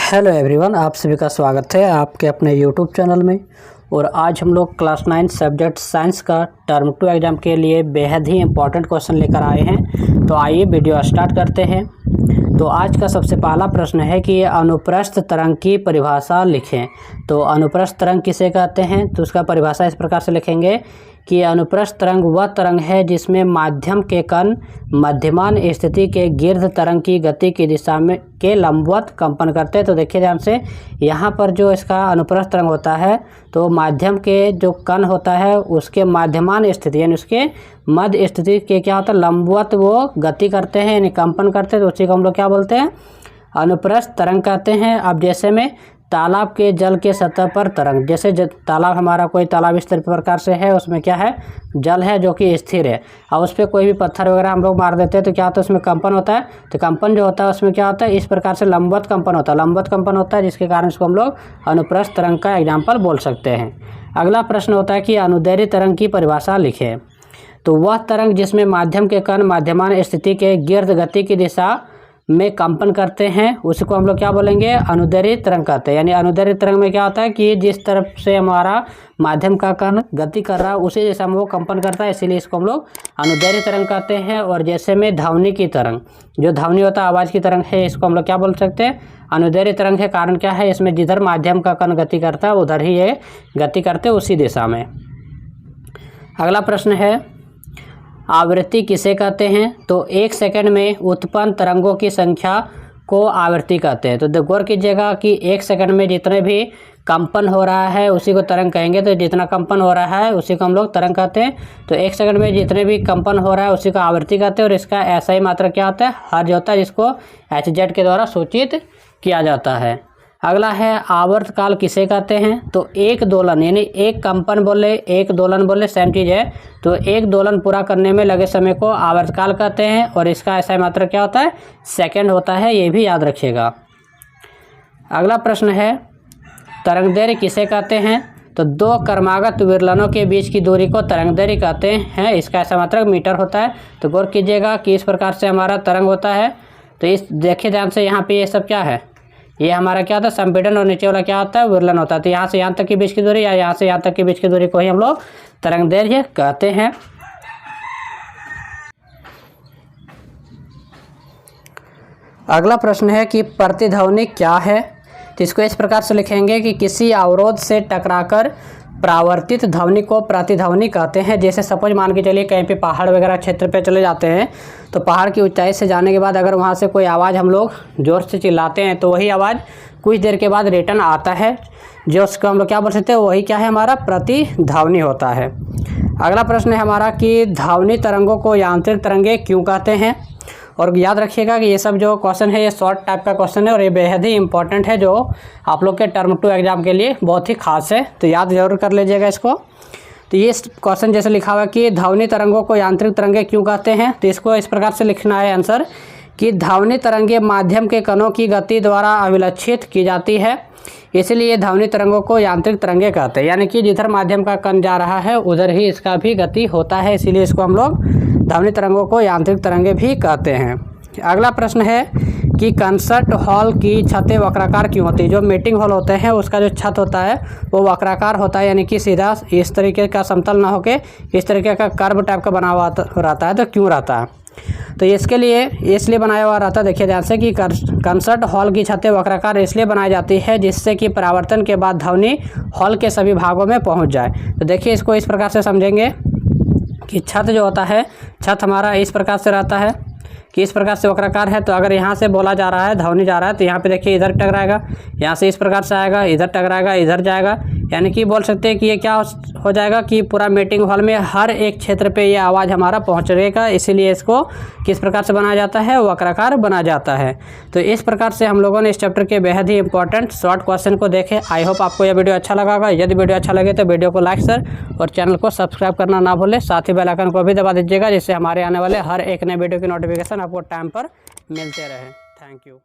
Hello everyone, आप सभी का स्वागत है आपके अपने यूट्यूब चैनल में। और आज हम लोग क्लास 9 सब्जेक्ट साइंस का टर्म 2 एग्ज़ाम के लिए बेहद ही इम्पॉर्टेंट क्वेश्चन लेकर आए हैं। तो आइए वीडियो स्टार्ट करते हैं। तो आज का सबसे पहला प्रश्न है कि अनुप्रस्थ तरंग की परिभाषा लिखें। तो अनुप्रस्थ तरंग किसे कहते हैं, तो उसका परिभाषा इस प्रकार से लिखेंगे कि अनुप्रस्थ तरंग वह तरंग है जिसमें माध्यम के कण मध्यमान स्थिति के गिर्द तरंग की गति की दिशा में के लंबवत कंपन करते हैं। तो देखिए ध्यान से, यहाँ पर जो इसका अनुप्रस्थ तरंग होता है तो माध्यम के जो कण होता है उसके माध्यमान स्थिति यानी उसके मध्य स्थिति के क्या होता है, लंबवत वो गति करते हैं यानी कंपन करते हैं। तो उसी को हम लोग क्या बोलते हैं, अनुप्रस्थ तरंग कहते हैं। अब जैसे में तालाब के जल के सतह पर तरंग, जैसे तालाब हमारा कोई तालाब इस प्रकार से है, उसमें क्या है, जल है जो कि स्थिर है। और उस पर कोई भी पत्थर वगैरह हम लोग मार देते हैं तो क्या होता है, उसमें कंपन होता है। तो कंपन जो होता है उसमें क्या होता है, इस प्रकार से लंबवत कंपन होता है, लंबवत कंपन होता है, जिसके कारण इसको हम लोग अनुप्रस्थ तरंग का एग्जाम्पल बोल सकते हैं। अगला प्रश्न होता है कि अनुदैर्ध्य तरंग की परिभाषा लिखें। तो वह तरंग जिसमें माध्यम के कण माध्यमान स्थिति के गिर्द गति की दिशा में कंपन करते हैं उसको हम लोग क्या बोलेंगे, अनुदैर्ध्य तरंग कहते हैं। यानी अनुदैर्ध्य तरंग में क्या होता है कि जिस तरफ से हमारा माध्यम का कण गति कर रहा है उसी जैसा वो कंपन करता है, इसीलिए इसको हम लोग अनुदैर्ध्य तरंग कहते हैं। और जैसे में ध्वनि की तरंग, जो ध्वनि होता है आवाज़ की तरंग है, इसको हम लोग क्या बोल सकते हैं, अनुदैर्ध्य तरंग है। कारण क्या है, इसमें जिधर माध्यम का कण गति करता है उधर ही ये गति करते उसी दिशा में। अगला प्रश्न है, आवृत्ति किसे कहते हैं। तो 1 सेकंड में उत्पन्न तरंगों की संख्या को आवृत्ति कहते हैं। तो गौर कीजिएगा कि 1 सेकंड में जितने भी कंपन हो रहा है उसी को तरंग कहेंगे। तो जितना कंपन हो रहा है उसी को हम लोग तरंग कहते हैं। तो 1 सेकंड में जितने भी कंपन हो रहा है उसी को आवृत्ति कहते हैं। और इसका ऐसा ही मात्रा क्या होता है, हर्ट्ज होता है, जिसको hz के द्वारा सूचित किया जाता है। अगला है, आवर्तकाल किसे कहते हैं। तो एक दोलन यानी एक कंपन बोले एक दोलन बोले सेम चीज़ है। तो एक दोलन पूरा करने में लगे समय को आवर्तकाल कहते हैं। और इसका ऐसा मात्रा क्या होता है, सेकंड होता है, ये भी याद रखिएगा। अगला प्रश्न है, तरंगदैर्घ्य किसे कहते हैं। तो 2 क्रमागत विरलनों के बीच की दूरी को तरंगदैर्घ्य कहते हैं। इसका ऐसा मात्रा मीटर होता है। तो गौर कीजिएगा कि इस प्रकार से हमारा तरंग होता है। तो इस देखिए ध्यान से, यहाँ पे ये सब क्या है, ये हमारा क्या होता है, संपीड़न, और नीचे वाला क्या होता है, विरलन होता है। तो यहाँ से यहाँ तक के बीच की दूरी या यहाँ से यहाँ तक के बीच की दूरी को ही हम लोग तरंगदैर्घ्य कहते हैं। अगला प्रश्न है कि प्रतिध्वनि क्या है। तो इसको इस प्रकार से लिखेंगे कि किसी अवरोध से टकराकर प्रावर्तित ध्वनि को प्रतिध्वनि कहते हैं। जैसे सपोज मान के चलिए कहीं पे पहाड़ वगैरह क्षेत्र पे चले जाते हैं, तो पहाड़ की ऊंचाई से जाने के बाद अगर वहाँ से कोई आवाज़ हम लोग ज़ोर से चिल्लाते हैं तो वही आवाज़ कुछ देर के बाद रिटर्न आता है, जो उसको हम लोग क्या बोल सकते हैं, वही क्या है, हमारा प्रतिध्वनि होता है। अगला प्रश्न है हमारा कि ध्वनि तरंगों को यांत्रिक तरंगे क्यों कहते हैं। और याद रखिएगा कि ये सब जो क्वेश्चन है ये शॉर्ट टाइप का क्वेश्चन है और ये बेहद ही इंपॉर्टेंट है, जो आप लोग के टर्म 2 एग्जाम के लिए बहुत ही खास है। तो याद जरूर कर लीजिएगा इसको। तो ये क्वेश्चन जैसे लिखा हुआ कि ध्वनि तरंगों को यांत्रिक तरंगे क्यों कहते हैं। तो इसको इस प्रकार से लिखना है आंसर कि ध्वनि तरंगे माध्यम के कणों की गति द्वारा अभिलक्षित की जाती है, इसलिए ध्वनि तरंगों को यांत्रिक तरंगे कहते हैं। यानी कि जिधर माध्यम का कण जा रहा है उधर ही इसका भी गति होता है, इसीलिए इसको हम लोग ध्वनि तरंगों को यांत्रिक तरंगे भी कहते हैं। अगला प्रश्न है कि कंसर्ट हॉल की छतें वक्राकार क्यों होती है। जो मीटिंग हॉल होते हैं उसका जो छत होता है वो वक्राकार होता है, यानी कि सीधा इस तरीके का समतल ना होके इस तरीके का कर्व टाइप का बना हुआ रहता है। तो क्यों रहता है, तो इसके लिए इसलिए बनाया हुआ रहता है, देखिए ध्यान से, कि कंसर्ट हॉल की छतें वक्राकार इसलिए बनाई जाती है जिससे कि परावर्तन के बाद ध्वनि हॉल के सभी भागों में पहुंच जाए। तो देखिए इसको इस प्रकार से समझेंगे कि छत जो होता है, छत हमारा इस प्रकार से रहता है कि इस प्रकार से वक्राकार है। तो अगर यहाँ से बोला जा रहा है, ध्वनि जा रहा है, तो यहाँ पे देखिए इधर टकराएगा, यहाँ से इस प्रकार से आएगा, इधर टकराएगा, इधर जाएगा। यानी कि बोल सकते हैं कि ये क्या हो जाएगा कि पूरा मीटिंग हॉल में हर एक क्षेत्र पे ये आवाज़ हमारा पहुँचेगा, इसीलिए इसको किस प्रकार से बनाया जाता है, वक्राकार बना जाता है। तो इस प्रकार से हम लोगों ने इस चैप्टर के बेहद ही इंपॉर्टेंट शॉर्ट क्वेश्चन को देखे। आई होप आपको यह वीडियो अच्छा लगा होगा। यदि वीडियो अच्छा लगे तो वीडियो को लाइक शेयर और चैनल को सब्सक्राइब करना ना भूलें। साथ ही बेल आइकन को भी दबा दीजिएगा, जिससे हमारे आने वाले हर एक नए वीडियो की नोटिफिकेशन आपको टाइम पर मिलते रहे। Thank you.